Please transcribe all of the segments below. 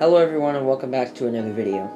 Hello everyone and welcome back to another video.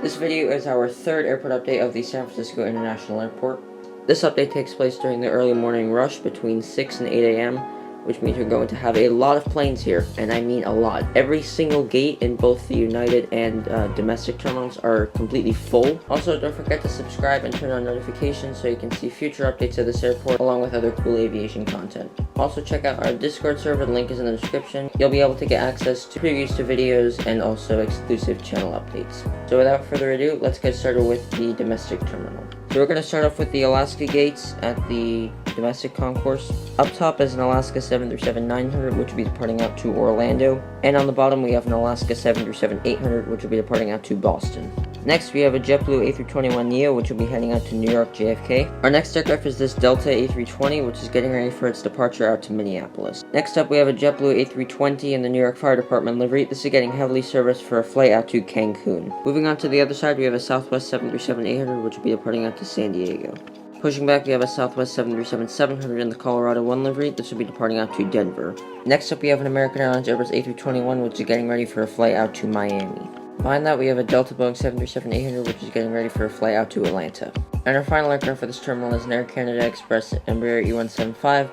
This video is our third airport update of the San Francisco International Airport. This update takes place during the early morning rush between 6 and 8 a.m., which means we're going to have a lot of planes here, and I mean a lot. Every single gate in both the United and domestic terminals are completely full. Also, don't forget to subscribe and turn on notifications so you can see future updates of this airport along with other cool aviation content. Also, check out our Discord server, the link is in the description. You'll be able to get access to previews to videos and also exclusive channel updates. So without further ado, let's get started with the domestic terminal. So we're going to start off with the Alaska gates at the domestic concourse. Up top is an Alaska 737-900, which will be departing out to Orlando. And on the bottom we have an Alaska 737-800, which will be departing out to Boston. Next we have a JetBlue A321neo, which will be heading out to New York JFK. Our next aircraft is this Delta A320, which is getting ready for its departure out to Minneapolis. Next up we have a JetBlue A320 in the New York Fire Department livery. This is getting heavily serviced for a flight out to Cancun. Moving on to the other side, we have a Southwest 737-800, which will be departing out to San Diego. Pushing back, we have a Southwest 737-700 in the Colorado 1 livery. This will be departing out to Denver. Next up, we have an American Airlines Airbus A321, which is getting ready for a flight out to Miami. Behind that, we have a Delta Boeing 737-800, which is getting ready for a flight out to Atlanta. And our final aircraft for this terminal is an Air Canada Express Embraer E175,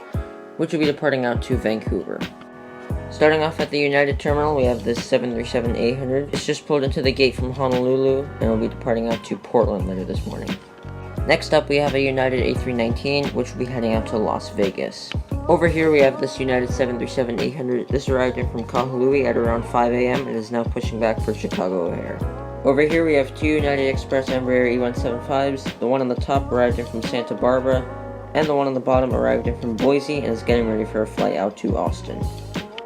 which will be departing out to Vancouver. Starting off at the United Terminal, we have this 737-800. It's just pulled into the gate from Honolulu, and will be departing out to Portland later this morning. Next up, we have a United A319, which will be heading out to Las Vegas. Over here, we have this United 737-800. This arrived in from Kahului at around 5 a.m. and is now pushing back for Chicago O'Hare. Over here, we have two United Express Embraer E175s. The one on the top arrived in from Santa Barbara, and the one on the bottom arrived in from Boise and is getting ready for a flight out to Austin.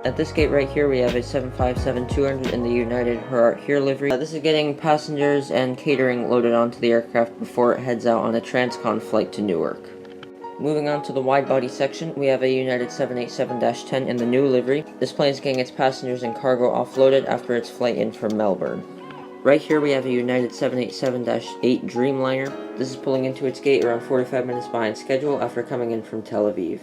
At this gate right here, we have a 757-200 in the United Her Art Here livery. This is getting passengers and catering loaded onto the aircraft before it heads out on a transcon flight to Newark. Moving on to the wide-body section, we have a United 787-10 in the new livery. This plane is getting its passengers and cargo offloaded after its flight in from Melbourne. Right here, we have a United 787-8 Dreamliner. This is pulling into its gate around 45 minutes behind schedule after coming in from Tel Aviv.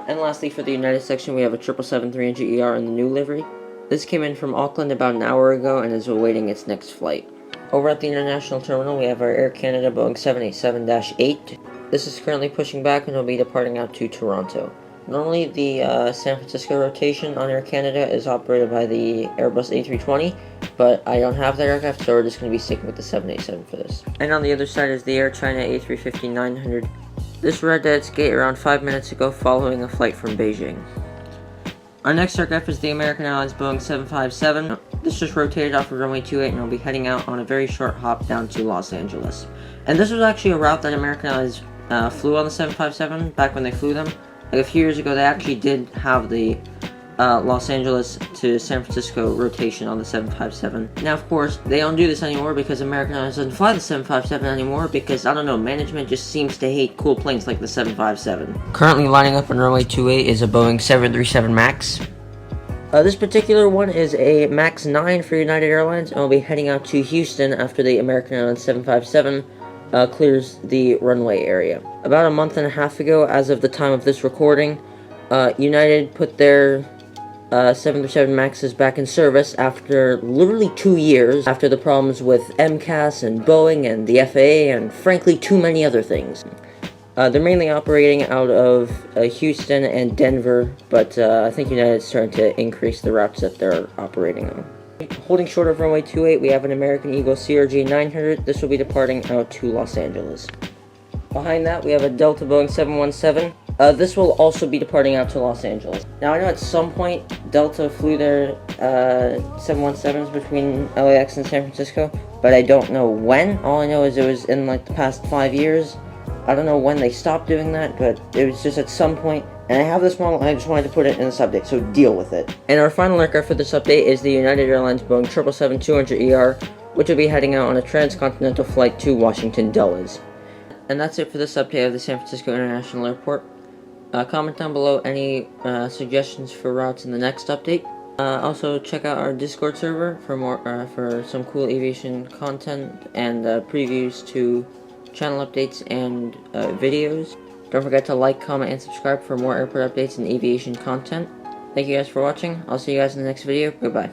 And lastly, for the United section, we have a 777-300ER in the new livery. This came in from Auckland about an hour ago and is awaiting its next flight. Over at the International Terminal, we have our Air Canada Boeing 787-8. This is currently pushing back and will be departing out to Toronto. Normally, the San Francisco rotation on Air Canada is operated by the Airbus A320, but I don't have that aircraft, so we're just going to be sticking with the 787 for this. And on the other side is the Air China A350-900. This arrived at its gate around 5 minutes ago following a flight from Beijing. Our next aircraft is the American Airlines Boeing 757. This just rotated off of runway 28 and will be heading out on a very short hop down to Los Angeles. And this was actually a route that American Airlines flew on the 757 back when they flew them. Like a few years ago, they actually did have the Los Angeles to San Francisco rotation on the 757. Now, of course, they don't do this anymore because American Airlines doesn't fly the 757 anymore because, I don't know, management just seems to hate cool planes like the 757. Currently lining up on runway 28 is a Boeing 737 MAX. This particular one is a MAX 9 for United Airlines and will be heading out to Houston after the American Airlines 757 clears the runway area. About a month and a half ago, as of the time of this recording, United put their 737 MAXs back in service after literally 2 years after the problems with MCAS and Boeing and the FAA and frankly too many other things. They're mainly operating out of Houston and Denver, but I think United's starting to increase the routes that they're operating on. Holding short of runway 28, we have an American Eagle CRJ 900. This will be departing out to Los Angeles. Behind that, we have a Delta Boeing 717. This will also be departing out to Los Angeles. Now, I know at some point Delta flew their 717s between LAX and San Francisco, but I don't know when. All I know is it was in like the past 5 years. I don't know when they stopped doing that, but it was just at some point. And I have this model, and I just wanted to put it in this update, so deal with it. And our final aircraft for this update is the United Airlines Boeing 777-200ER, which will be heading out on a transcontinental flight to Washington Dulles. And that's it for this update of the San Francisco International Airport. Comment down below any suggestions for routes in the next update. Also, check out our Discord server for more for some cool aviation content and previews to channel updates and videos. Don't forget to like, comment, and subscribe for more airport updates and aviation content. Thank you guys for watching. I'll see you guys in the next video. Goodbye.